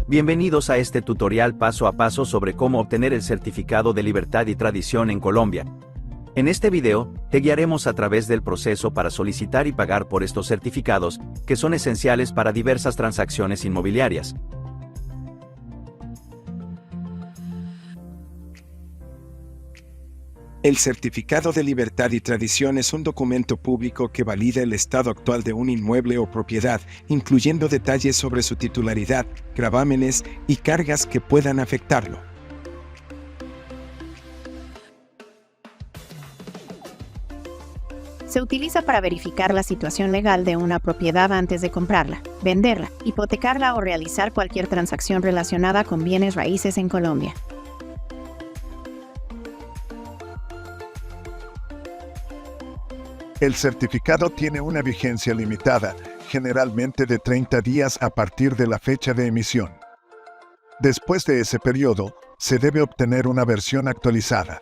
Bienvenidos a este tutorial paso a paso sobre cómo obtener el certificado de libertad y tradición en Colombia. En este video, te guiaremos a través del proceso para solicitar y pagar por estos certificados, que son esenciales para diversas transacciones inmobiliarias. El certificado de libertad y tradición es un documento público que valida el estado actual de un inmueble o propiedad, incluyendo detalles sobre su titularidad, gravámenes y cargas que puedan afectarlo. Se utiliza para verificar la situación legal de una propiedad antes de comprarla, venderla, hipotecarla o realizar cualquier transacción relacionada con bienes raíces en Colombia. El certificado tiene una vigencia limitada, generalmente de 30 días a partir de la fecha de emisión. Después de ese periodo, se debe obtener una versión actualizada.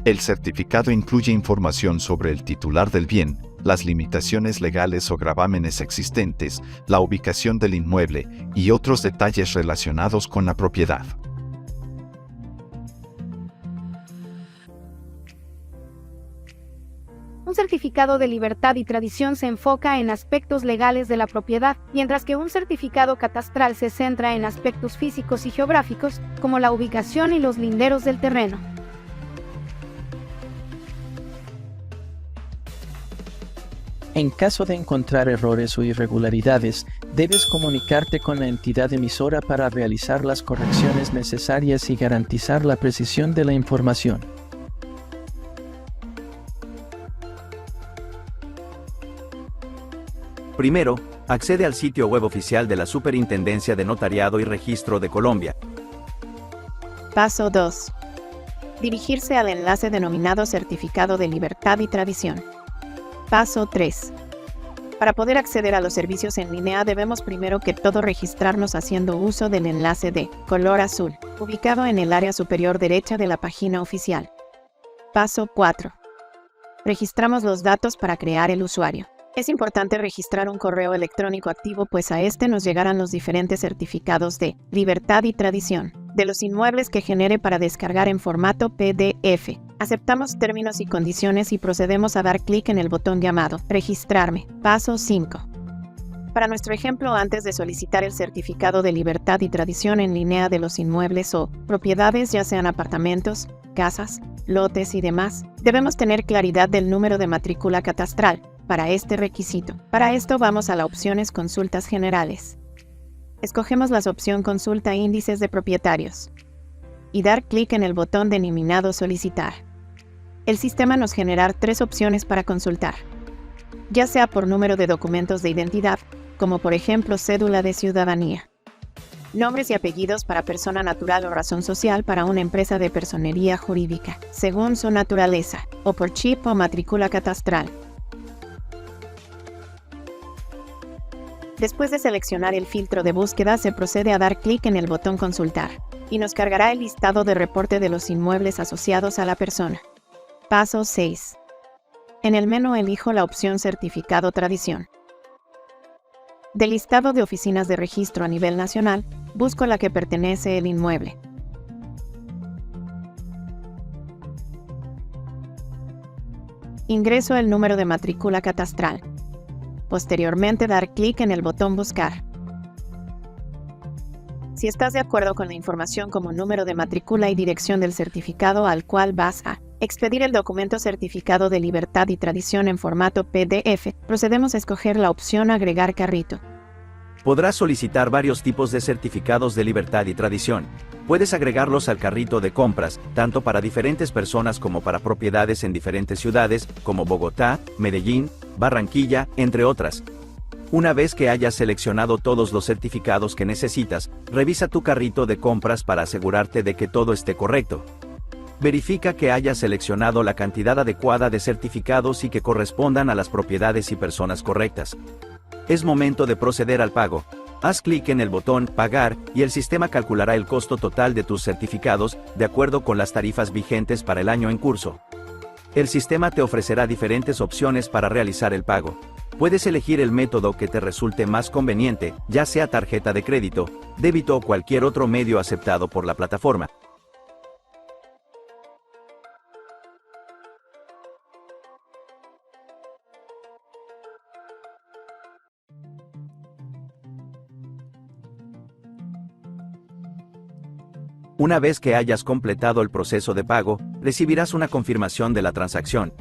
El certificado incluye información sobre el titular del bien, las limitaciones legales o gravámenes existentes, la ubicación del inmueble y otros detalles relacionados con la propiedad. Un certificado de libertad y tradición se enfoca en aspectos legales de la propiedad, mientras que un certificado catastral se centra en aspectos físicos y geográficos, como la ubicación y los linderos del terreno. En caso de encontrar errores o irregularidades, debes comunicarte con la entidad emisora para realizar las correcciones necesarias y garantizar la precisión de la información. Primero, accede al sitio web oficial de la Superintendencia de Notariado y Registro de Colombia. Paso 2. Dirigirse al enlace denominado Certificado de Libertad y Tradición. Paso 3. Para poder acceder a los servicios en línea debemos primero que todo registrarnos haciendo uso del enlace de color azul, ubicado en el área superior derecha de la página oficial. Paso 4. Registramos los datos para crear el usuario. Es importante registrar un correo electrónico activo, pues a este nos llegarán los diferentes certificados de libertad y tradición de los inmuebles que genere para descargar en formato PDF. Aceptamos términos y condiciones y procedemos a dar clic en el botón llamado Registrarme. Paso 5. Para nuestro ejemplo, antes de solicitar el certificado de libertad y tradición en línea de los inmuebles o propiedades, ya sean apartamentos, casas, lotes y demás, debemos tener claridad del número de matrícula catastral. Para este requisito. Para esto vamos a la opciones Consultas Generales. Escogemos la opción Consulta Índices de Propietarios y dar clic en el botón denominado Solicitar. El sistema nos generará 3 opciones para consultar, ya sea por número de documentos de identidad, como por ejemplo cédula de ciudadanía, nombres y apellidos para persona natural o razón social para una empresa de personería jurídica, según su naturaleza, o por chip o matrícula catastral. Después de seleccionar el filtro de búsqueda, se procede a dar clic en el botón Consultar, y nos cargará el listado de reporte de los inmuebles asociados a la persona. Paso 6. En el menú elijo la opción Certificado Tradición. Del listado de oficinas de registro a nivel nacional, busco la que pertenece el inmueble. Ingreso el número de matrícula catastral. Posteriormente dar clic en el botón Buscar. Si estás de acuerdo con la información como número de matrícula y dirección del certificado al cual vas a expedir el documento Certificado de Libertad y Tradición en formato PDF, procedemos a escoger la opción Agregar carrito. Podrás solicitar varios tipos de certificados de libertad y tradición. Puedes agregarlos al carrito de compras, tanto para diferentes personas como para propiedades en diferentes ciudades, como Bogotá, Medellín, Barranquilla, entre otras. Una vez que hayas seleccionado todos los certificados que necesitas, revisa tu carrito de compras para asegurarte de que todo esté correcto. Verifica que hayas seleccionado la cantidad adecuada de certificados y que correspondan a las propiedades y personas correctas. Es momento de proceder al pago. Haz clic en el botón Pagar y el sistema calculará el costo total de tus certificados, de acuerdo con las tarifas vigentes para el año en curso. El sistema te ofrecerá diferentes opciones para realizar el pago. Puedes elegir el método que te resulte más conveniente, ya sea tarjeta de crédito, débito o cualquier otro medio aceptado por la plataforma. Una vez que hayas completado el proceso de pago, recibirás una confirmación de la transacción.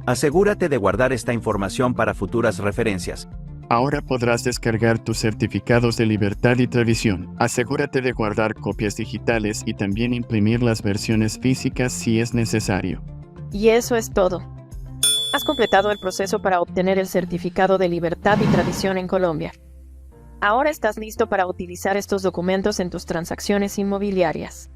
Asegúrate de guardar esta información para futuras referencias. Ahora podrás descargar tus certificados de libertad y tradición. Asegúrate de guardar copias digitales y también imprimir las versiones físicas si es necesario. Y eso es todo. Has completado el proceso para obtener el certificado de libertad y tradición en Colombia. Ahora estás listo para utilizar estos documentos en tus transacciones inmobiliarias.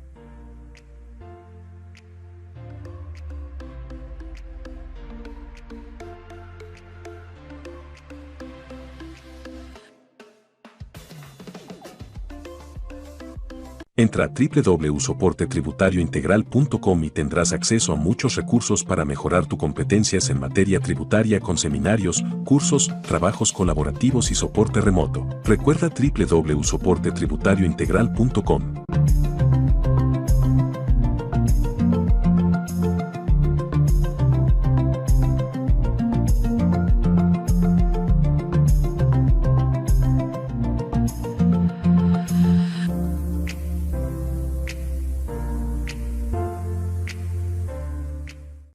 Entra a www.soportetributariointegral.com y tendrás acceso a muchos recursos para mejorar tus competencias en materia tributaria con seminarios, cursos, trabajos colaborativos y soporte remoto. Recuerda www.soportetributariointegral.com.